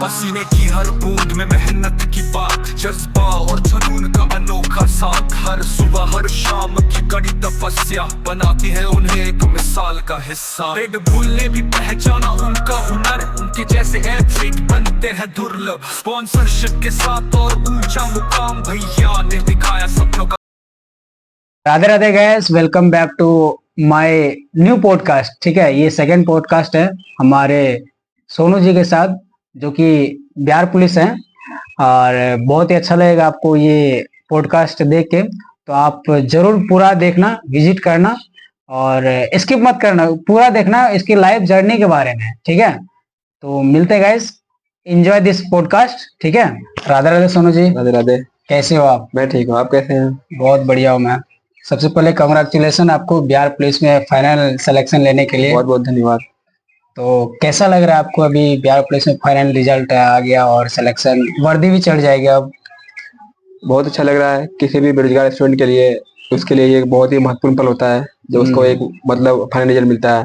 पसीने की हर बूंद में मेहनत की बात, जज्बा और जुनून का अनोखा साथ। हर सुबह हर शाम की कड़ी तपस्या बनाती है उन्हें एक मिसाल का हिस्सा। रेड बुल ने भी पहचाना उनका हुनर, उनके जैसे एथलीट बनते हैं दुर्लभ। स्पॉन्सरशिप के साथ और ऊंचा मुकाम भैया ने दिखाया सपनों का। Radhe Radhe guys, welcome back to my new podcast. ठीक है, ये सेकंड पॉडकास्ट है हमारे सोनू जी के साथ, जो कि बिहार पुलिस हैं। और बहुत ही अच्छा लगेगा आपको ये पॉडकास्ट देख के, तो आप जरूर पूरा देखना, विजिट करना और स्किप मत करना, पूरा देखना इसकी लाइफ जर्नी के बारे में। ठीक है, तो मिलते हैं गाइस, एंजॉय दिस पॉडकास्ट। ठीक है, राधे राधे सोनू जी। राधे राधे। कैसे हो आप? मैं ठीक हूँ, आप कैसे हैं? बहुत बढ़िया हूँ मैं। सबसे पहले कांग्रेचुलेसन आपको बिहार पुलिस में फाइनल सिलेक्शन लेने के लिए। बहुत बहुत धन्यवाद। तो कैसा लग रहा है आपको? अभी बिहार पुलिस में फाइनल रिजल्ट आ गया और सिलेक्शन, वर्दी भी चढ़ जाएगी अब। बहुत अच्छा लग रहा है किसी भी बेरोजगार स्टूडेंट के लिए। उसके लिए ये बहुत ही महत्वपूर्ण पल होता है जब उसको एक मतलब फाइनल रिजल्ट मिलता है।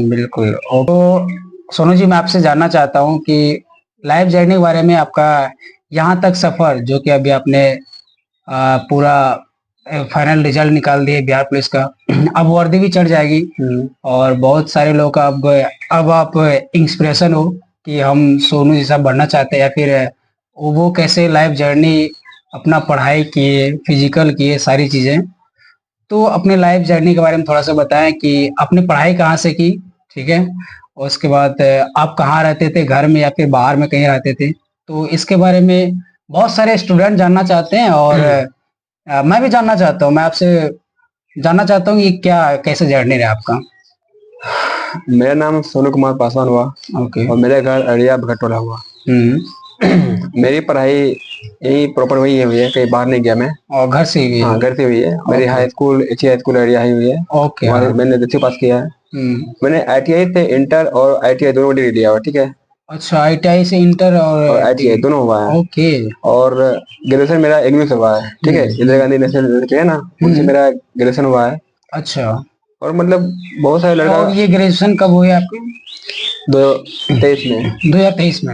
बिल्कुल। तो सोनू जी, मैं आपसे जानना चाहता हूँ कि लाइफ जर्नी के बारे में, आपका यहाँ तक सफर, जो कि अभी आपने पूरा फाइनल रिजल्ट निकाल दिए बिहार पुलिस का, अब वर्दी भी चढ़ जाएगी और बहुत सारे लोग का अब आप इंस्पिरेशन हो कि हम सोनू जैसा बनना चाहते हैं, या फिर वो कैसे लाइफ जर्नी अपना पढ़ाई किए, फिजिकल किए, सारी चीजें। तो अपने लाइफ जर्नी के बारे में थोड़ा सा बताएं कि आपने पढ़ाई कहाँ से की। ठीक है, और उसके बाद आप कहाँ रहते थे, घर में या फिर बाहर में कहीं रहते थे। तो इसके बारे में बहुत सारे स्टूडेंट जानना चाहते हैं और मैं भी जानना चाहता हूँ। मैं आपसे जानना चाहता हूँ कि क्या, कैसे जर्नी रहा आपका। मेरा नाम सोनू कुमार पासवान हुआ। ओके। और मेरा घर अड़िया भगटोला हुआ। मेरी पढ़ाई यही प्रॉपर वही हुई है, कहीं बाहर नहीं गया मैं। और घर से ही? हाँ, घर से हुई है। मेरी हाई स्कूल एचई हाई स्कूल अड़िया ही हुई है। ओके। मैंने 10वीं पास किया है। मैंने आईटीआई से इंटर और आईटीआई दोनों डिग्री लिया हुआ। ठीक है। अच्छा, आईटीआई से इंटर और आईटीआई दोनों हुआ है। ओके। और ग्रेजुएशन मेरा एग्नू से हुआ है। ठीक है, इंदिरा गांधी नेशनल यूनिवर्सिटी है ना, उनसे मेरा ग्रेजुएशन हुआ है। अच्छा। और मतलब बहुत सारे लड़का। और ये ग्रेजुएशन कब हुई आपकी? 2023 में। 2023 में?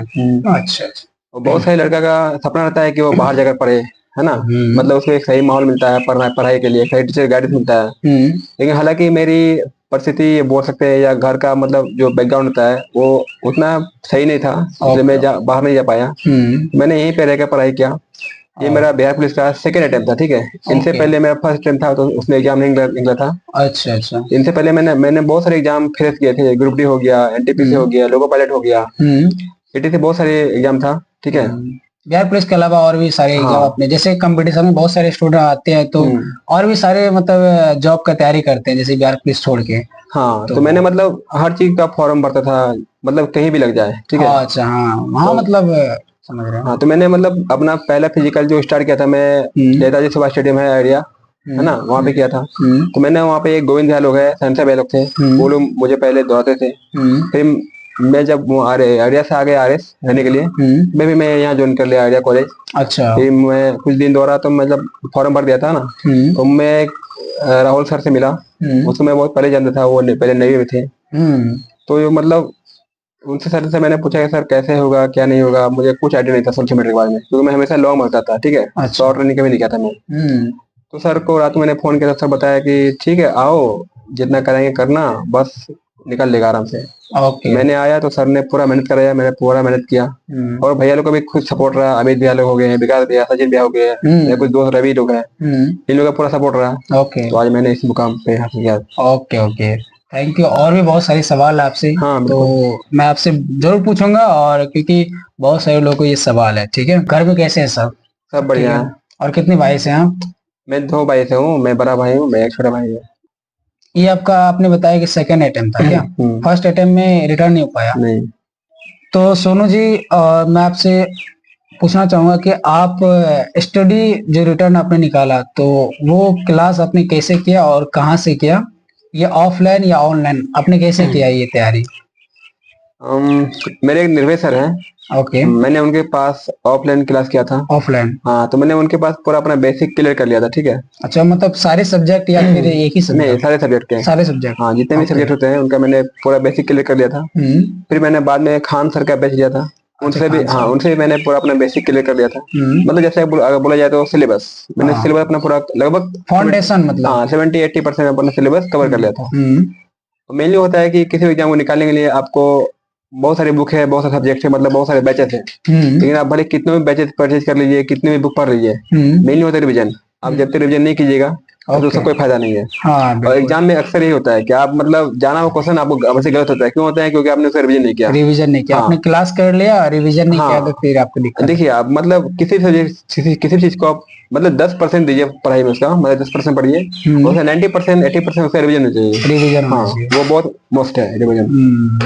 अच्छा। और बहुत सारे लड़का का सपना रहता है कि वो बाहर जाकर पढ़े, है ना। मतलब उसको एक सही माहौल मिलता है पढ़ाई के लिए, सही टीचर गाइडेंस मिलता है। लेकिन हालांकि मेरी परिस्थिति ये बोल सकते हैं, या घर का मतलब जो बैकग्राउंड होता है वो उतना सही नहीं था, इसलिए मैं बाहर नहीं जा पाया। मैंने यहीं पे रहकर पढ़ाई किया। ये मेरा बिहार पुलिस का सेकंड अटेम्प्ट था। ठीक है, इनसे पहले मेरा फर्स्ट अटेम्प्ट था, तो उसमें एग्जाम नहीं निकला था। अच्छा अच्छा। इनसे पहले मैंने बहुत सारे एग्जाम फेस किए थे। ग्रुप डी हो गया, एनटीपीसी हो गया, लोको पायलट हो गया, एटीसी, बहुत सारे एग्जाम था। ठीक है। बिहार पुलिस के अलावा और भी सारे एग्जाम अपने जैसे कंपटीशन में बहुत सारे स्टूडेंट आते हैं, तो और भी सारे मतलब जॉब का तैयारी करते हैं, जैसे बिहार पुलिस छोड़ के। हाँ, तो मैंने मतलब हर चीज का फॉर्म भरता था, मतलब कहीं भी लग जाए। ठीक है। अच्छा, हाँ हाँ, मतलब समझ रहा हूँ। हाँ, तो मैंने मतलब अपना पहला फिजिकल जो स्टार्ट किया था, मैं नेताजी सुभाष स्टेडियम है आइडिया, है ना, वहाँ पे किया था। तो मैंने वहाँ पे एक गोविंद भैया लोग है, सैमसा भैया लोग थे, वो लोग मुझे पहले दौड़ाते थे। फिर मैं जब आइडिया से आ गया आरएस रहने के लिए, मैं यहाँ ज्वाइन कर लिया आइडिया कॉलेज। अच्छा। फिर मैं कुछ दिन दौड़ा, तो मतलब फॉर्म भर दिया था ना, तो मैं राहुल सर से मिला। उसको मैं बहुत पहले जानता था, वो पहले नेवी में थे। तो मतलब उनसे सर से मैंने पूछा कि सर कैसे होगा, क्या नहीं होगा। मुझे कुछ आइडिया नहीं था सोशल मीडिया के बारे में, क्योंकि मैं हमेशा लॉन्ग मारता था। ठीक है, शॉर्ट रनिंग कभी नहीं किया था मैं। तो सर को रात में मैंने फोन किया, सर बताया कि ठीक है आओ, जितना करेंगे करना, बस निकल लेगा आराम से। मैंने आया तो सर ने पूरा मेहनत कराया, मैंने पूरा मेहनत किया। और भैया लोग का भी खुद सपोर्ट रहा। अमित भैया लोग हो गए, विकास भैया, सचिन भैया हो गए, मेरे कुछ दोस्त रवि लोग हैं, इन लोगों का पूरा सपोर्ट रहा। तो आज मैंने इस मुकाम पे हासिल किया। Okay okay, thank you. और भी बहुत सारे सवाल है आपसे। हाँ, तो मैं आपसे जरूर पूछूंगा, और क्योंकि बहुत सारे लोगों को ये सवाल है। ठीक है, घर में कैसे है सब? सब बढ़िया है। और कितने भाई से हैं आप? मैं 2 भाई से हूँ, मैं बड़ा भाई हूँ, मैं एक छोटा भाई है। ये आपका, आपने बताया कि सेकंड अटेम्प्ट था क्या? फर्स्ट अटेम्प्ट में रिटर्न नहीं हो पाया? नहीं। तो सोनू जी, मैं आपसे पूछना चाहूंगा कि आप स्टडी जो रिटर्न आपने निकाला, तो वो क्लास आपने कैसे किया और कहाँ से किया? ये ऑफलाइन या ऑनलाइन आपने कैसे किया ये तैयारी? मेरे एक निर्भय सर हैं। ओके। मैंने उनके पास ऑफलाइन क्लास किया था। ऑफलाइन? हाँ, तो मैंने उनके पास पूरा अपना बेसिक क्लियर कर लिया था। ठीक है। अच्छा, मतलब सारे सब्जेक्ट या फिर एक ही सब्जेक्ट? नहीं, सारे सब्जेक्ट के। सारे सब्जेक्ट? हाँ, जितने भी सब्जेक्ट होते हैं उनका मैंने पूरा बेसिक क्लियर कर लिया था। फिर मैंने बाद में खान सर का बैच लिया था। उनसे भी, खान हाँ साहब। उनसे भी मैंने पूरा अपना बेसिक क्लियर कर दिया था। मतलब जैसे अगर बोला जाए तो सिलेबस, मैंने हाँ। सिलेबस अपना पूरा लगभग फाउंडेशन मतलब। हाँ 70-80% अपना सिलेबस कवर कर लिया था। मेनली होता है कि किसी भी एग्जाम को निकालने के लिए आपको बहुत सारी बुक है, बहुत सारे सब्जेक्ट है, मतलब बहुत सारे बैचेस है। लेकिन आप भले कितने भी बैचेस परचेज कर लीजिए, कितने भी बुक पढ़ लीजिए, मेनली होता है रिविजन। आप जब तक रिविजन नहीं कीजिएगा तो उसका कोई फायदा नहीं है। हाँ और बिल्कुल। एग्जाम में अक्सर यही होता है कि आप मतलब जाना हुआ क्वेश्चन आपको वैसे गलत होता है। क्यों होता है? क्योंकि आपने उसका रिविजन नहीं किया। रिवीजन नहीं किया, हाँ आपने क्लास कर लिया, रिवीजन नहीं किया, तो हाँ, फिर आपको दिक्कत है। देखिए आप मतलब किसी किसी भी चीज को आप मतलब 10% दीजिए पढ़ाई में, उसका मतलब 10% पढ़िए, और उसका 90% 80% उसका रिविजन होना चाहिए। रिवीजन होना हाँ चाहिए। वो बहुत मस्त है रिविजन।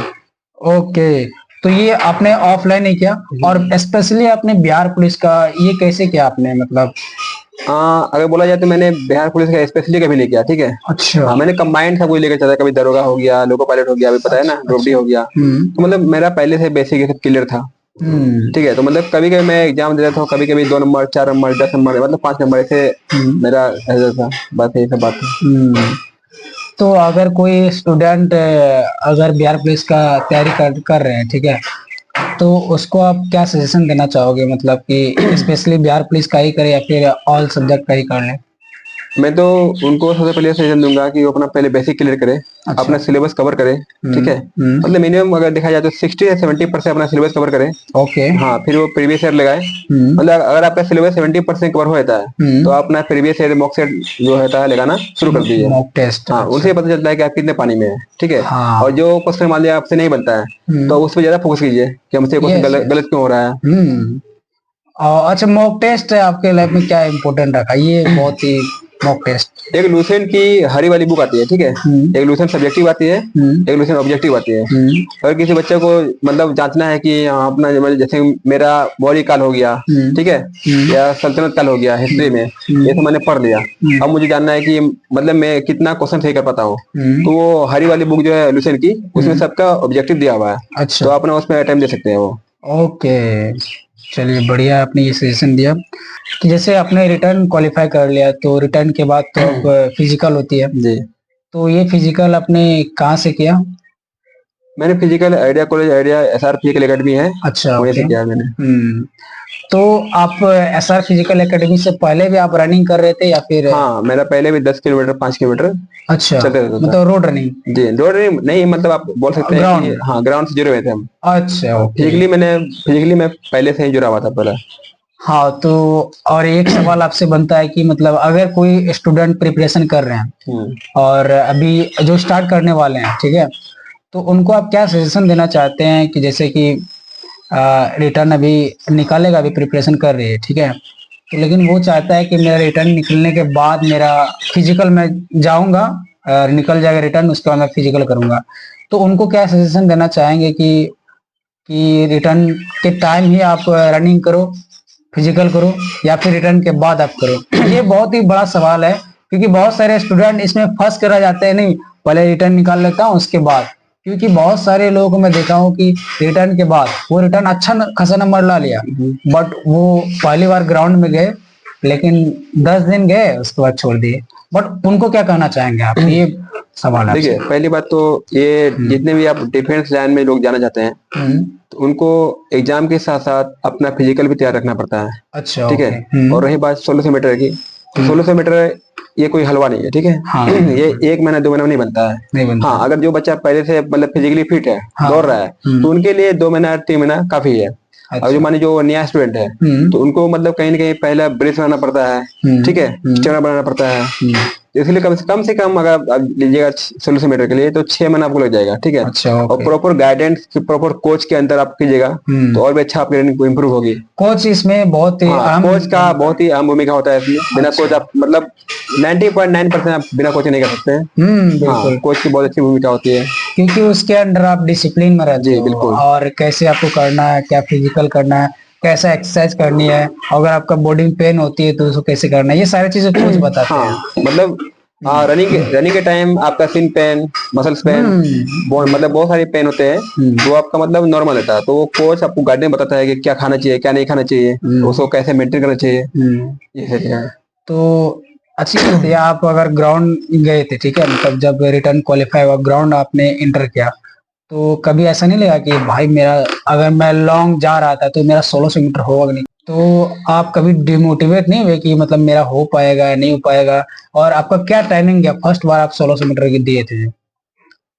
ओके, तो ये आपने ऑफलाइन ही किया, और स्पेशली आपने बिहार पुलिस का ये कैसे किया आपने, मतलब? अगर बोला जाए तो मैंने बिहार पुलिस का स्पेशली कभी नहीं किया, ठीक है। अच्छा। हाँ मैंने कंबाइंड सब कुछ लेकर चला, कभी दरोगा हो गया, लोको पायलट हो गया, अभी पता है ना, ड्रोपडी हो गया। तो मतलब मेरा पहले से बेसिक ये सब क्लियर था, ठीक है। तो मतलब कभी कभी मैं एग्जाम दे रहा था, कभी कभी 2 नंबर 4 नंबर 10 नंबर मतलब 5 नंबर ऐसे मेरा ऐसा था। बस यही सब बात है। तो अगर कोई स्टूडेंट अगर बिहार पुलिस का तैयारी कर रहे हैं, ठीक है, तो उसको आप क्या सजेशन देना चाहोगे, मतलब कि स्पेशली बिहार पुलिस का ही करे या फिर ऑल सब्जेक्ट का ही कर ले? मैं तो उनको सबसे पहले सजेशन दूंगा कि वो अपना पहले बेसिक क्लियर करे, अच्छा। अपना सिलेबस कवर करे, ठीक है। मतलब मिनिमम अगर देखा जाए तो 60 से 70% अपना सिलेबस कवर करे। ओके। हाँ फिर वो प्रीवियस ईयर लगाए। मतलब अगर आपका सिलेबस 70% कवर हो जाता है तो आप अपना प्रीवियस ईयर मॉक सेट जो होता है लगाना शुरू कर दीजिए। Mock test. हाँ उनसे पता चलता है कि आप कितने पानी में है, ठीक है। हाँ। और जो क्वेश्चन मान लिया आपसे नहीं बनता है तो उस पर ज्यादा फोकस कीजिए कि हमसे क्वेश्चन यस। गलत क्यों हो रहा है। और अच्छा, मॉक टेस्ट आपके लाइफ में क्या इम्पोर्टेंट रखा ये बहुत ही, मॉक टेस्ट? एक लूसेंट की हरी वाली बुक आती है, ठीक है। एक लूसेंट सब्जेक्टिव आती है, एक लूसेंट ऑब्जेक्टिव आती है। अगर किसी बच्चे को मतलब जांचना है कि हाँ, अपना जैसे मेरा बॉडी काल हो गया, ठीक है, या सल्तनत काल हो गया हिस्ट्री में, ये तो मैंने पढ़ लिया। अब मुझे जानना है कि मतलब मैं कितना क्वेश्चन सही कर पाता हूँ, तो वो हरी वाली बुक जो है लूसेंट की, उसमें सबका ऑब्जेक्टिव दिया हुआ है। अच्छा। तो अपना उसमें अटेम्प्ट दे सकते हैं वो। ओके, चलिए बढ़िया, आपने ये सजेशन दिया कि जैसे आपने रिटर्न क्वालिफाई कर लिया, तो रिटर्न के बाद तो अब फिजिकल होती है। जी। तो ये फिजिकल आपने कहाँ से किया? मैंने physical idea college, idea SR physical academy है, अच्छा, वहीं ओके। से किया है मैंने। तो आप SR फिजिकल एकेडमी से पहले भी आप रनिंग कर रहे थे या फिर? हाँ मेरा पहले भी 10 किलोमीटर 5 किलोमीटर अच्छा, चलते रहता था। मतलब रोड रनिंग? जी रोड नहीं, मतलब आप बोल सकते हैं कि ग्राउंड? हाँ ग्राउंड से जुड़े हुए थे हम। अच्छा, ओके। फिजिकली मैं पहले से ही जुड़ा हुआ था पहले। हाँ, तो और एक सवाल आपसे बनता है कि मतलब अगर कोई स्टूडेंट प्रिपरेशन कर रहे हैं और अभी जो स्टार्ट करने वाले हैं, ठीक है, तो उनको आप क्या सजेशन देना चाहते हैं कि जैसे कि रिटर्न अभी निकालेगा, अभी प्रिपरेशन कर रही है, ठीक है, तो लेकिन वो चाहता है कि मेरा रिटर्न निकलने के बाद मेरा फिजिकल में जाऊंगा, निकल जाएगा रिटर्न, उसके बाद मैं फिजिकल करूंगा, तो उनको क्या सजेशन देना चाहेंगे कि रिटर्न के टाइम ही आप रनिंग करो, फिजिकल करो, या फिर रिटर्न के बाद आप करो? ये बहुत ही बड़ा सवाल है, क्योंकि बहुत सारे स्टूडेंट इसमें फंस कर रह जाते हैं, नहीं पहले रिटर्न निकाल लेता हूँ उसके बाद। क्योंकि बहुत सारे लोगों को मैं देखा हूँ कि रिटर्न के बाद वो रिटर्न अच्छा खासा नंबर ला लिया, बट वो पहली बार ग्राउंड में गए, लेकिन 10 दिन गए उसके बाद छोड़ दिए। बट उनको क्या कहना चाहेंगे आप, ये सवाल है आपसे। देखिए पहली बात तो ये जितने भी आप डिफेंस लाइन में लोग जाना चाहते हैं तो उनको एग्जाम के साथ साथ अपना फिजिकल भी तैयार रखना पड़ता है। अच्छा, ठीक है। और रही बात 1600 मीटर की, तो 1600 मीटर ये कोई हलवा नहीं है, ठीक है। हाँ। ये 1 महीना 2 महीना में नहीं बनता है। नहीं बनता। हाँ अगर जो बच्चा पहले से मतलब फिजिकली फिट है, हाँ। दौड़ रहा है, तो उनके लिए 2 महीना 3 महीना काफी है। अच्छा। और जो माने जो नया स्टूडेंट है तो उनको मतलब कहीं ना कहीं पहला ब्रेस बनाना पड़ता है, ठीक है, स्टेमिना बनाना पड़ता है। इसलिए कम से कम अगर आप लीजिएगा 1600 मीटर के लिए तो 6 महीना आपको लग जाएगा, ठीक है। अच्छा, और प्रॉपर गाइडेंस, प्रॉपर कोच के अंदर आप कीजिएगा तो और भी अच्छा आपकी रनिंग इम्प्रूव होगी। कोच इसमें बहुत ही हाँ, अहम। कोच का बहुत ही अहम भूमिका होता है इसमें। बिना कोच आप मतलब 90.9% आप बिना कोच नहीं कर सकते हैं। बिल्कुल। हाँ, कोच की बहुत अच्छी भूमिका होती है, क्योंकि उसके अंडर आप डिसिप्लिन में रहते जी हो, बिल्कुल। और कैसे आपको करना है, क्या फिजिकल करना है, कैसा एक्सरसाइज करनी है, अगर आपका बॉडी में पेन होती है तो उसको कैसे करना है, ये सारी चीजें कोच बताते हैं। हाँ मतलब रनिंग के टाइम आपका सिन पेन, मसल्स पेन, मतलब बहुत सारे पेन होते हैं, वो आपका मतलब नॉर्मल रहता है। तो वो कोच आपको गाइडेंस बताता है कि क्या खाना चाहिए, क्या नहीं खाना चाहिए, उसको कैसे मेंटेन करना चाहिए, ये सब है। तो अच्छी बात है, आप अगर ग्राउंड गए थे, ठीक है, मतलब जब रिटर्न क्वालिफाई हुआ, ग्राउंड आपने इंटर किया, तो कभी ऐसा नहीं लगा कि भाई मेरा, अगर मैं लॉन्ग जा रहा था तो मेरा 1600 मीटर होगा नहीं, तो आप कभी डिमोटिवेट नहीं हुए कि मतलब मेरा हो पाएगा नहीं हो पाएगा? और आपका क्या टाइमिंग गया फर्स्ट बार आप 1600 मीटर की दिए थे?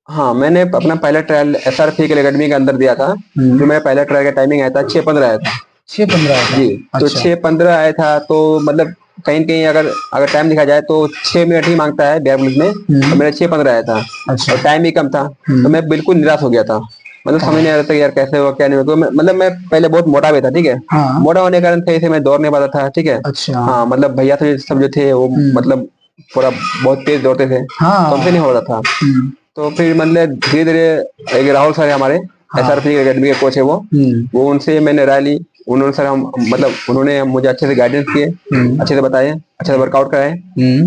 हाँ, मैंने अपना पहला ट्रायल SR फिजिकल एकेडमी के अंदर दिया था। जो मेरा पहला ट्रायल का टाइमिंग आया था 6:15 आया था। 6:15 जी, तो अच्छा 6:15 आया था, तो मतलब कहीं कहीं अगर अगर टाइम देखा जाए तो 6 मिनट ही मांगता है बिहार पुलिस में, और मेरा 6:15 आया था। अच्छा और टाइम भी कम था, तो मैं बिल्कुल निराश हो गया था। मतलब समझ नहीं आ रहा था कि यार कैसे होगा क्या नहीं होगा। मतलब मैं पहले बहुत मोटा भी था, ठीक है। हाँ मोटा होने के कारण सही से मैं दौड़ नहीं पाता था, ठीक है। अच्छा हाँ, मतलब भैया थे सब जो थे वो मतलब पूरा बहुत तेज दौड़ते थे, तो हमसे हाँ नहीं हो रहा था। तो फिर मतलब धीरे धीरे एक राहुल सर है हमारे, SR फिजिकल एकेडमी के कोच है वो उनसे मैंने राय ली। उन्होंने सर हम मतलब उन्होंने मुझे अच्छे से गाइडेंस किए, अच्छे से बताए, अच्छे से वर्कआउट कराए।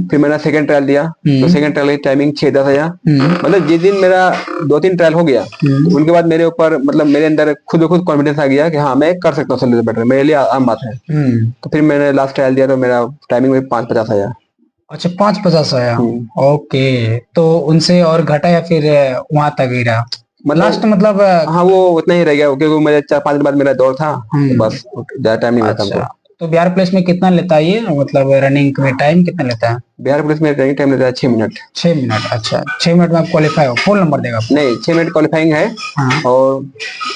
फिर मैंने सेकंड ट्रायल दिया, तो सेकंड ट्रायल की टाइमिंग 6:10 आया। मतलब जिस दिन मेरा 2-3 ट्रायल हो गया, तो उनके बाद मेरे ऊपर मतलब मेरे अंदर खुद ब खुद कॉन्फिडेंस आ गया कि हाँ मैं कर सकता हूँ 100 मीटर, मेरे लिए आम बात है। तो फिर मैंने लास्ट ट्रायल दिया तो मेरा टाइमिंग में 5:50 आया। अच्छा 5:50 आया। ओके, तो उनसे और घटा या फिर वहां तक ही रहा लास्ट मतलब? हाँ, वो उतना ही रह गया क्योंकि मेरे 4-5 दिन बाद मेरा दौड़ था, तो बस ज्यादा टाइम नहीं मिलता हमको। अच्छा, तो बिहार पुलिस में कितना लेता है ये, मतलब रनिंग में टाइम कितना लेता है? बिहार पुलिस में रनिंग टाइम लेता है 6 मिनट। 6 मिनट, अच्छा 6 मिनट में आप क्वालिफाई हो, फुल नंबर देगा आपको? नहीं, 6 मिनट क्वालिफाइंग है, हाँ और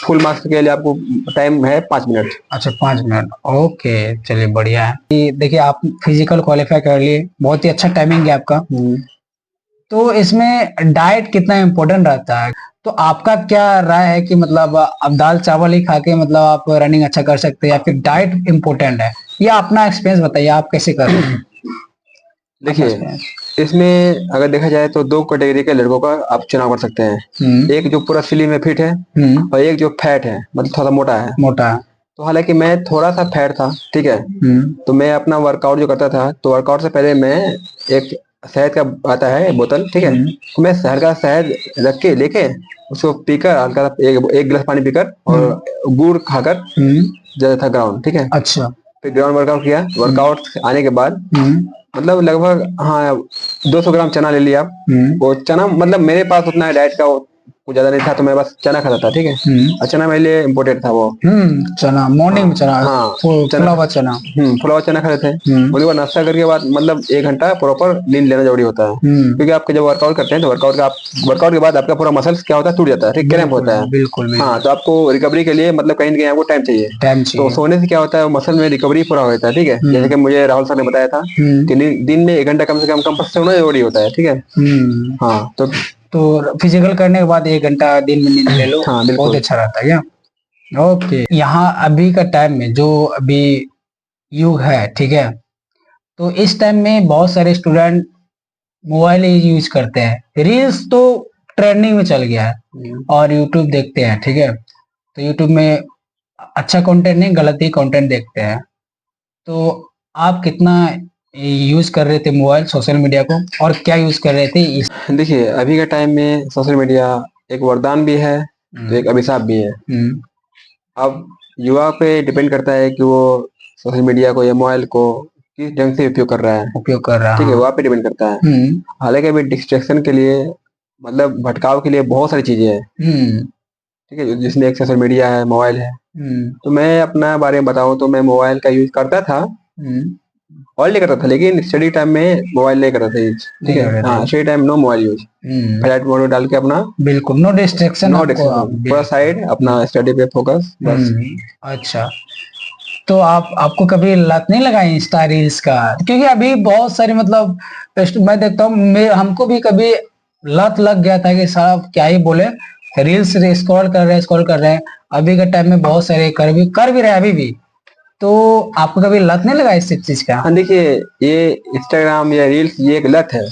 फुल मार्क्स के लिए आपको टाइम है 5 मिनट। अच्छा 5 मिनट, ओके चलिए बढ़िया है। देखिए आप फिजिकल क्वालिफाई कर लिए, बहुत ही अच्छा टाइमिंग है आपका। तो इसमें डाइट कितना इम्पोर्टेंट रहता है? तो आपका क्या राय है कि मतलब आप दाल चावल ही खा के मतलब आप रनिंग अच्छा कर सकते हैं, या फिर डाइट इम्पोर्टेंट है? या अपना एक्सपीरियंस बताइए, आप कैसे कर रहे हैं? अपना देखिए, experience। इसमें अगर देखा जाए तो 2 कैटेगरी के लड़कों का आप चुनाव कर सकते हैं। एक जो पूरा स्लिम में फिट है, और एक जो फैट है, मतलब थोड़ा मोटा है। मोटा। तो हालांकि मैं थोड़ा सा फैट था, ठीक है। तो मैं अपना वर्कआउट जो करता था, तो वर्कआउट से पहले मैं एक शहद का आता है बोतल, ठीक है। तो मैं शहर का शहद रख के लेके उसको पीकर हल्का सा एक गिलास पानी पीकर और गुड़ खाकर जाता था ग्राउंड, ठीक है। अच्छा फिर ग्राउंड वर्कआउट किया, वर्कआउट आने के बाद मतलब लगभग हाँ 200 ग्राम चना ले लिया। वो चना मतलब मेरे पास उतना डाइट का कुछ ज्यादा नहीं था, तो मैं बस चना खाता था, ठीक है। और चना मेरे लिए इम्पोर्टेंट था वो। चना मॉर्निंग में, चना हाँ, फुला हुआ चना। फुला हुआ चना खाते थे। उसके बाद नाश्ता करके बाद मतलब 1 घंटा प्रॉपर नींद लेना जरूरी होता है, क्योंकि आपके जब वर्कआउट करते हैं तो वर्कआउट के बाद आपका पूरा मसल्स क्या होता है, टूट जाता है, ठीक, क्रैम्प होता है। बिल्कुल हाँ, तो आपको रिकवरी के लिए मतलब कहीं ना कहीं आपको टाइम चाहिए। टाइम तो चाहिए। सोने से क्या होता है, मसल में रिकवरी पूरा होता है, ठीक है। जैसे कि मुझे राहुल सर ने बताया था कि दिन में 1 घंटा कम से कम सोना जरूरी होता है, ठीक है। हाँ, तो फिजिकल करने के बाद 1 घंटा दिन में नींद ले लो, हाँ बहुत बिल्कुल। अच्छा रहता है क्या? ओके, यहाँ अभी का टाइम में जो अभी युग है, ठीक है, तो इस टाइम में बहुत सारे स्टूडेंट मोबाइल ही यूज करते हैं। रील्स तो ट्रेंडिंग में चल गया है, और यूट्यूब देखते हैं, ठीक है। तो यूट्यूब में अच्छा कंटेंट नहीं, गलत ही कंटेंट देखते हैं। तो आप कितना यूज कर रहे थे मोबाइल, सोशल मीडिया को, और क्या यूज कर रहे थे इस? देखिए, अभी के टाइम में सोशल मीडिया एक वरदान भी है, तो एक अभिशाप भी है। अब युवा पे डिपेंड करता है कि वो सोशल मीडिया को या मोबाइल को किस ढंग से उपयोग कर रहा है, ठीक है। हाँ। वहाँ पे डिपेंड करता है। हालांकि अभी डिस्ट्रैक्शन के लिए मतलब भटकाव के लिए बहुत सारी चीजें हैं, ठीक है, जिसमें एक सोशल मीडिया है, मोबाइल है। तो मैं अपना बारे में बताऊं तो मैं मोबाइल का यूज करता था, मोबाइल नहीं करता था, लेकिन स्टडी टाइम में मोबाइल नहीं करता था यूज, ठीक है। हाँ, study time no mobile use, flight mode में डाल के अपना बिल्कुल नो डिस्ट्रैक्शन, नो डिस्ट्रैक्शन, पूरा साइड अपना स्टडी पे फोकस बस। अच्छा, तो आपको कभी लत नहीं लगा इंस्टा रील्स का? क्योंकि अभी बहुत सारे मतलब मैं देखता हूँ, हमको भी कभी लत लग गया था कि साहब क्या ही बोले, रील्स स्क्रॉल कर रहे हैं। अभी के टाइम में बहुत सारे कर भी रहे हैं अभी भी। तो आपको कभी लत नहीं लगा इस चीज का? हाँ, देखिए, ये इंस्टाग्राम या रील्स ये एक लत है।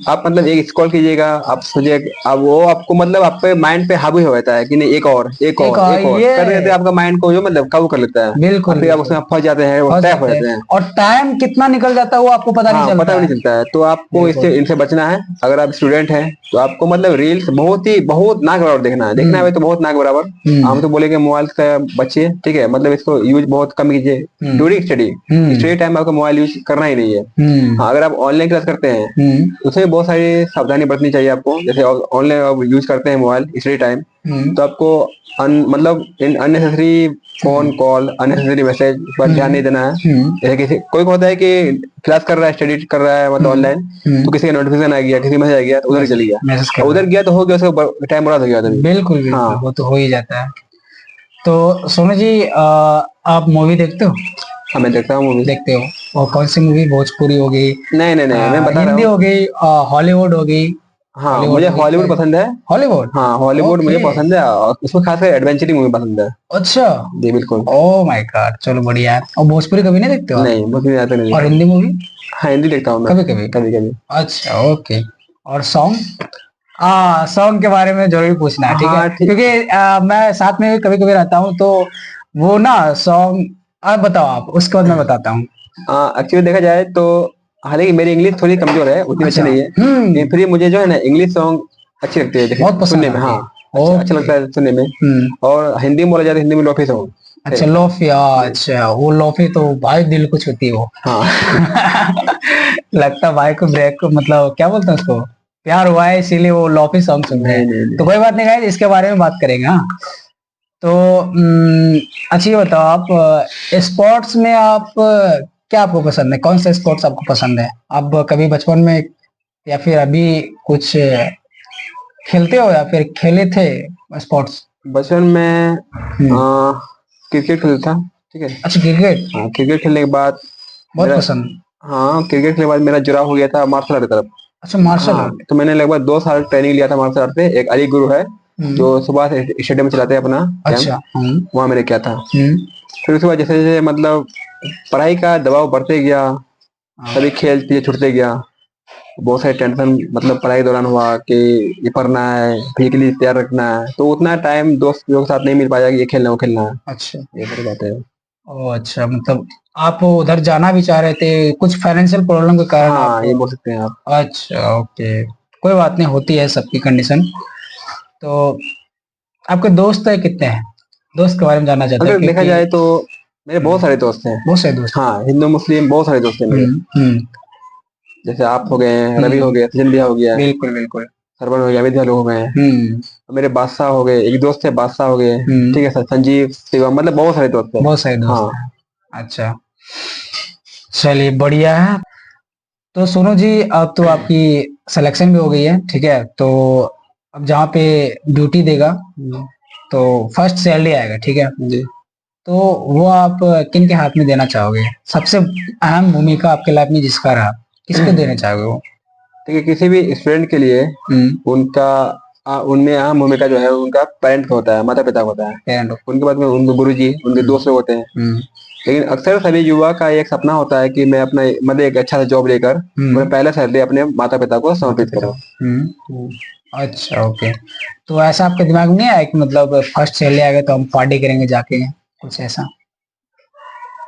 आप मतलब एक स्क्रॉल कीजिएगा, आप सोचिए, अब वो आपको मतलब आपके माइंड पे हावी हो जाता है कि नहीं, एक और करते करते आपका माइंड को जो मतलब काबू कर लेता है। बिल्कुल, फिर आप उसमें फंस जाते हैं, वो ट्रैप हो जाते हैं, और टाइम कितना निकल जाता है वो आपको पता नहीं चलता पता भी नहीं चलता है। तो आपको इनसे बचना है। अगर आप स्टूडेंट हैं तो आपको मतलब रील्स बहुत नाक बराबर देखना है तो बहुत नाक बराबर। हम तो बोलेंगे मोबाइल से बचिए, ठीक है, मतलब इसको यूज बहुत कम कीजिए ड्यूरिंग स्टडी टाइम। आपको मोबाइल यूज करना ही नहीं है। हाँ, अगर आप ऑनलाइन क्लास करते हैं उसमें बहुत सारी सावधानी बरतनी चाहिए आपको। जैसे ऑनलाइन आप यूज करते हैं मोबाइल स्टडी टाइम, तो आपको मतलब unnecessary phone call, unnecessary message पर ध्यान नहीं देना है। जैसे किसी कोई होता है कि क्लास कर रहा है, स्टडी कर रहा है मतलब ऑनलाइन, तो किसी का नोटिफिकेशन आ गया, किसी मैसेज आ गया, तो उधर चली गया, उधर गया तो हो गया, उसका टाइम बर्बाद हो गया उधर। बिल्कुल बिल्कुल, हाँ। वो तो हो ही जाता है। तो सोनू जी, आप मूवी देखते हो? हाँ, मैं देखता हूँ मूवी। देखते हो? और कौन सी मूवी? भोजपुरी हो गई, नहीं नहीं नहीं, मैं बता रहा हिंदी हूँ। हो गई, हॉलीवुड हो गई? हाँ, मुझे हॉलीवुड पसंद है। हॉलीवुड? हाँ, हॉलीवुड मुझे पसंद है, और उसमें खासकर एडवेंचर मूवी पसंद है। अच्छा। जी बिल्कुल। ओह माय गॉड, चलो बढ़िया है। और भोजपुरी कभी नहीं देखते हो आप? नहीं, भोजपुरी ज्यादा नहीं और देखता। हिंदी मूवी? हाँ, हिंदी देखता हूँ मैं कभी कभी? कभी कभी। अच्छा, ओके। और सॉन्ग? सॉन्ग के बारे में जरूर पूछना है, ठीक है? हाँ ठीक। क्योंकि मैं साथ में भी कभी कभी रहता हूँ, तो वो ना सॉन्ग, आप बताओ, आप उसके बाद मैं बताता हूँ। एक्चुअली देखा जाए तो हालांकि मेरी इंग्लिश थोड़ी कमजोर है, उतनी अच्छी अच्छा। नहीं है, लेकिन फिर भी मुझे जो है ना इंग्लिश सॉन्ग अच्छी लगती है, जैसे बहुत पसंद सुनने में। आती है। हाँ, अच्छा लगता है सुनने में। और हिंदी में बोला जाए तो हिंदी में लोफी सॉन्ग। अच्छा, लोफी। अच्छा, वो लोफी तो भाई दिल को छूती है वो। हाँ। लगता भाई को ब्रेक को, मतलब क्या बोलते हैं उसको, प्यार हुआ है इसीलिए वो लोफी सॉन्ग सुन रहे नहीं हैं। नहीं नहीं। तो कोई बात नहीं गाइस, इसके बारे में बात करेंगे। हाँ, तो अच्छा, ये बताओ आप, स्पोर्ट्स में आप क्या आपको पसंद है? कौन सा स्पोर्ट्स आपको पसंद है? आप कभी बचपन में या फिर अभी कुछ खेलते हो या फिर खेले थे स्पोर्ट्स? बचपन में क्रिकेट खेलता था। ठीक है। अच्छा, क्रिकेट हाँ, क्रिकेट खेलने के बाद बहुत मेरा पसंद। हाँ, क्रिकेट खेलने के बाद मेरा जुड़ाव हो गया था मार्शल आर्ट की तरफ। अच्छा, मार्शल हाँ, आर्ट। तो मैंने लगभग 2 साल ट्रेनिंग लिया था मार्शल आर्ट से। एक अली गुरु है जो सुभाष स्टेडियम में चलाते हैं अपना अच्छा। कैंप, वहाँ मैंने किया था। फिर उसके बाद जैसे जैसे मतलब पढ़ाई का दबाव बढ़ते गया, सभी खेल चीजें छूटते गया, बहुत सारे टेंशन मतलब पढ़ाई के दौरान हुआ कि ये पढ़ना है, फिजिकली तैयार रखना है, तो उतना टाइम दोस्तों के साथ नहीं मिल पाया कि ये खेलना वो खेलना है। अच्छा। ये सारी बात है। ओ अच्छा, मतलब आप उधर जाना भी चाह रहे थे, कुछ फाइनेंशियल प्रॉब्लम के कारण हाँ, ये आप? बोल सकते हैं आप। अच्छा, ओके, कोई बात नहीं, होती है सबकी कंडीशन। तो आपके दोस्त है कितने हैं? दोस्त के बारे में जानना चाहते हैं, अगर देखा क्योंकि जाए तो मेरे बहुत सारे दोस्त हैं। बहुत सारे दोस्त। हाँ, हिंदू मुस्लिम बहुत सारे दोस्त हैं मेरे। जैसे आप हो गए हैं, रवि हो गया, सचिन भैया हो गया, बिल्कुल बिल्कुल। सरवन हो गया, अमित भैया लोग हो गए हैं, मेरे बादशाह हो गए, एक दोस्त है बादशाह हो गए। ठीक है सर, संजीव शिवम, मतलब बहुत सारे दोस्त हैं। बहुत सारे दोस्त हाँ। हैं। अच्छा, चलिए बढ़िया है। तो सोनू जी, अब तो आपकी सिलेक्शन भी हो गई है, ठीक है? तो अब जहाँ पे ड्यूटी देगा, तो फर्स्ट सैलरी आएगा, ठीक है? जी। तो वो आप किन के हाथ में देना चाहोगे? सबसे अहम भूमिका आपके लाइफ में जिसका रहा, किसको देना चाहोगे वो? ठीक है, किसी भी स्टूडेंट के लिए उनका उनमें अहम भूमिका जो है उनका पेरेंट का होता है, माता पिता का होता है। पेरेंट। उनके बाद में उनके गुरु जी, उनके दोस्त लोग होते हैं। लेकिन अक्सर सभी युवा का एक सपना होता है कि मैं अपना मतलब एक अच्छा सा जॉब लेकर मैं पहला सैलरी अपने माता पिता को समर्पित करूँ। अच्छा, ओके। तो ऐसा आपके दिमाग में नहीं आया कि मतलब फर्स्ट सैलरी आएगा तो हम पार्टी करेंगे जाके, कुछ ऐसा?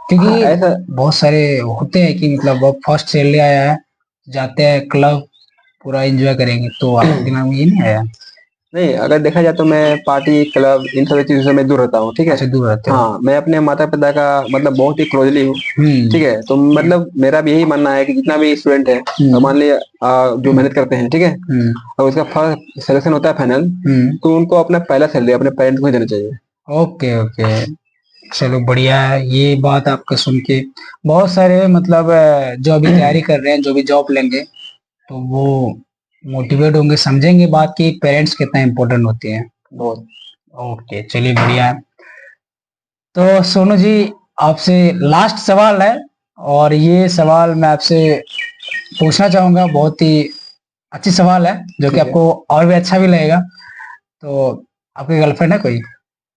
क्योंकि ऐसा बहुत सारे होते हैं कि मतलब अब फर्स्ट सैलरी आया है, जाते हैं क्लब, पूरा एंजॉय करेंगे, तो आपके दिमाग में ये नहीं आया? नहीं, अगर देखा जाए तो मैं पार्टी क्लब इन सभी चीजों से मैं दूर रहता हूँ। ठीक है। अच्छा, दूर रहते हो। हाँ, मैं अपने माता पिता का मतलब बहुत ही क्लोजली हूँ। ठीक है। तो मतलब मेरा भी यही मानना है कि जितना भी स्टूडेंट है, मान लिया जो मेहनत करते हैं, ठीक है, और उसका फर्स्ट सिलेक्शन होता है फाइनल, तो उनको अपना पहला सैलरी अपने पेरेंट्स को ही देना चाहिए। ओके ओके, चलो बढ़िया है ये बात आपका सुन के। बहुत सारे मतलब जो अभी तैयारी कर रहे हैं, जो भी जॉब लेंगे, तो वो मोटिवेट होंगे, समझेंगे बात की पेरेंट्स कितना इम्पोर्टेंट होती है। बहुत। ओके, चलिए बढ़िया है। तो सोनू जी, आपसे लास्ट सवाल है, और ये सवाल मैं आपसे पूछना चाहूंगा, बहुत ही अच्छी सवाल है, जो कि आपको और भी अच्छा भी लगेगा। तो आपकी गर्लफ्रेंड है कोई?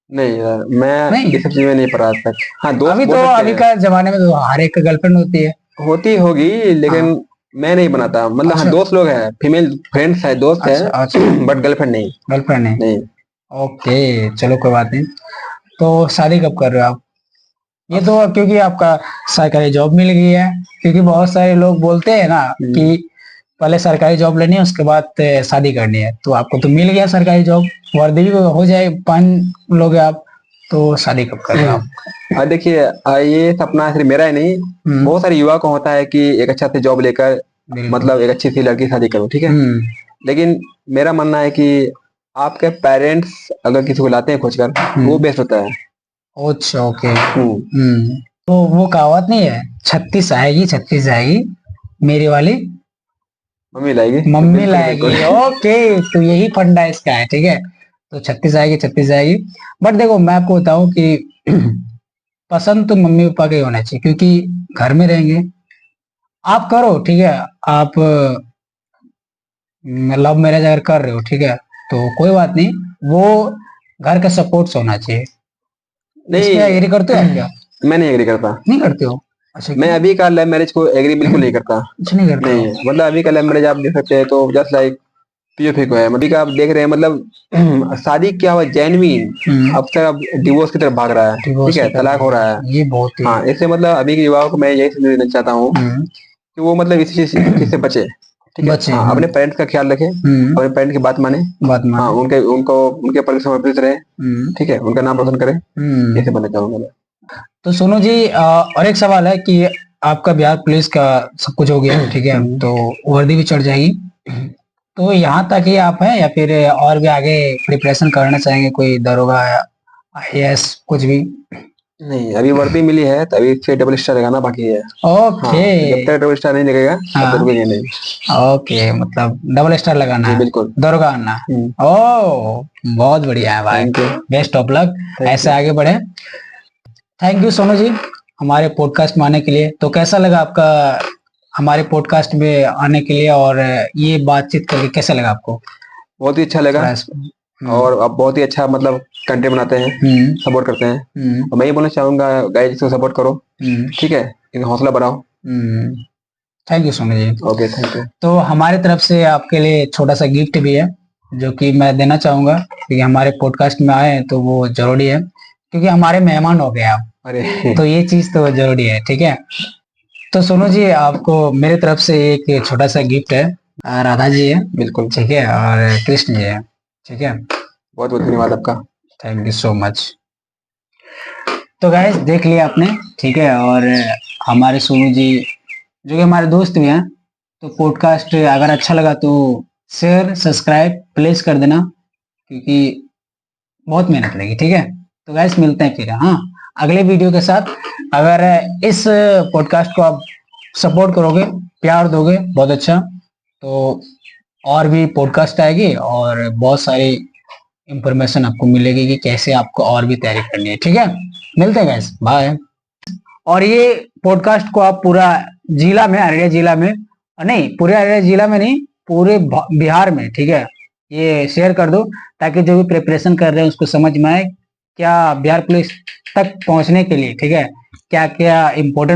नहीं यार, मैं नहीं? ये सब चीज में नहीं पढ़ा आज तक। हाँ, दोस्त अभी तो बोल सकते अभी हैं। का जमाने में तो हर एक का गर्लफ्रेंड होती है। होती होगी, लेकिन मैं नहीं बनाता। मतलब हाँ, अच्छा। दोस्त लोग हैं, फीमेल फ्रेंड्स है, दोस्त है, अच्छा अच्छा, बट गर्लफ्रेंड नहीं। गर्लफ्रेंड है। नहीं। ओके, चलो कोई बात नहीं। तो शादी कब कर रहे हो आप? ये तो क्योंकि आपका सरकारी जॉब मिल गई है, क्योंकि बहुत सारे लोग बोलते हैं ना कि पहले सरकारी जॉब लेनी है, उसके बाद शादी करनी है। तो आपको तो मिल गया सरकारी जॉब, वर्दी भी हो जाए, पहन लोगे आप, तो शादी कब कर रहे हो आप? देखिए, ये सपना सिर्फ मेरा ही नहीं, बहुत सारे युवा को होता है कि एक अच्छा से जॉब लेकर मतलब एक अच्छी सी लड़की शादी करूँ, ठीक है। लेकिन मेरा मानना है कि आपके पेरेंट्स अगर किसी को लाते हैं खोज कर वो बेस्ट होता है। अच्छा, ओके। तो वो कहावत नहीं है, 36 आएगी 36 आएगी, मेरी वाली मम्मी लाएगी, मम्मी बिल्कुल लाएगी। बिल्कुल। ओके, तो यही फंडा इसका है, ठीक है। तो 36 आएगी 36 आएगी। बट देखो मैं आपको बताऊं कि पसंद तो मम्मी पापा के होना चाहिए, क्योंकि घर में रहेंगे। आप करो, ठीक है, आप लव मैरिज अगर कर रहे हो, ठीक है, तो कोई बात नहीं, वो घर का सपोर्ट होना चाहिए। इस पे एग्री करते हो आप क्या? मैं नहीं एग्री करता। नहीं करते हो? अच्छा, मैं क्यों? अभी का लव मैरिज को एग्री बिल्कुल नहीं करता। अच्छा, नहीं करते नहीं, हो? मतलब अभी का लव मैरिज आप देख सकते हैं तो जस्ट लाइक पीओपी को है, मतलब कि आप देख रहे हैं, मतलब शादी क्या हुआ जेन्युइन, अब तक अब डिवोर्स की तरफ भाग रहा है, डिवोर्स ठीक है, की तरफ तलाक हो रहा है। ये बहुत ही हाँ, इससे मतलब अभी के युवाओं को मैं यही संदेश देना चाहता हूँ कि वो मतलब इस चीज से बचे, ठीक है। बचे। हाँ, अपने पेरेंट्स का ख्याल रखें, अपने पेरेंट्स की बात माने, बात हाँ, माने। उनके उनको उनके प्रति समर्पित रहे, ठीक है, उनका नाम रोशन करें, ऐसे बनना चाहूंगा मैं। तो सोनू जी, और एक सवाल है कि आपका बिहार पुलिस का सब कुछ हो गया, ठीक है, तो वर्दी भी चढ़ जाएगी, तो यहाँ तक ही आप हैं या फिर और भी आगे प्रिपरेशन करना चाहेंगे, कोई दरोगा या आईएएस कुछ भी? नहीं, अभी वर्दी मिली है तो अभी फिर डबल स्टार लगाना बाकी है। ओके। हाँ, तो जब तक डबल स्टार नहीं लगेगा तब तक रुकेंगे नहीं। ओके, मतलब डबल स्टार लगाना जी है, बिल्कुल। दरोगा आना। ओ, बहुत बढ़िया है भाई, thank you. Best of luck, Thank ऐसे you. आगे बढ़े। थैंक यू सोनू जी हमारे पॉडकास्ट में आने के लिए। तो कैसा लगा आपका हमारे पॉडकास्ट में आने के लिए, और ये बातचीत करके कैसा लगा आपको? बहुत ही अच्छा लगा, और आप बहुत ही अच्छा मतलब कंटेंट बनाते हैं, सपोर्ट करते हैं, और मैं ये बोलना चाहूंगा गाइस, इसको सपोर्ट करो, ठीक है, इनका हौसला बढ़ाओ। Thank you Sonu ji. Okay, thank you. तो हमारी तरफ से आपके लिए छोटा सा गिफ्ट भी है, जो कि मैं देना चाहूंगा, क्योंकि हमारे पॉडकास्ट में आए हैं तो वो जरूरी है, क्योंकि हमारे मेहमान हो गए आप। अरे तो ये चीज तो जरूरी है, ठीक है। तो सोनू जी, आपको मेरी तरफ से एक छोटा सा गिफ्ट है। राधा जी है, बिल्कुल, ठीक है, और कृष्ण जी है, ठीक है। बहुत बहुत धन्यवाद आपका। Thank you so much. तो गाइस देख लिया आपने, ठीक है, और हमारे सोनू जी जो कि हमारे दोस्त भी हैं, तो पॉडकास्ट अगर अच्छा लगा तो शेयर सब्सक्राइब प्लीज कर देना, क्योंकि बहुत मेहनत लगी, ठीक है। तो गाइस मिलते हैं फिर, हाँ, अगले वीडियो के साथ। अगर इस पॉडकास्ट को आप सपोर्ट करोगे, प्यार दोगे बहुत अच्छा, तो और भी पॉडकास्ट आएगी और बहुत सारी इंफॉर्मेशन आपको मिलेगी कि कैसे आपको और भी तैयारी करनी है, ठीक है। मिलते हैं गाइस, बाय। और ये पॉडकास्ट को आप पूरा जिला में, अररिया जिला में नहीं, पूरे अररिया जिला में नहीं, पूरे बिहार में, ठीक है, ये शेयर कर दो, ताकि जो भी प्रिपरेशन कर रहे हैं उसको समझ में आए क्या बिहार पुलिस तक पहुंचने के लिए, ठीक है, क्या क्या इम्पोर्टेंट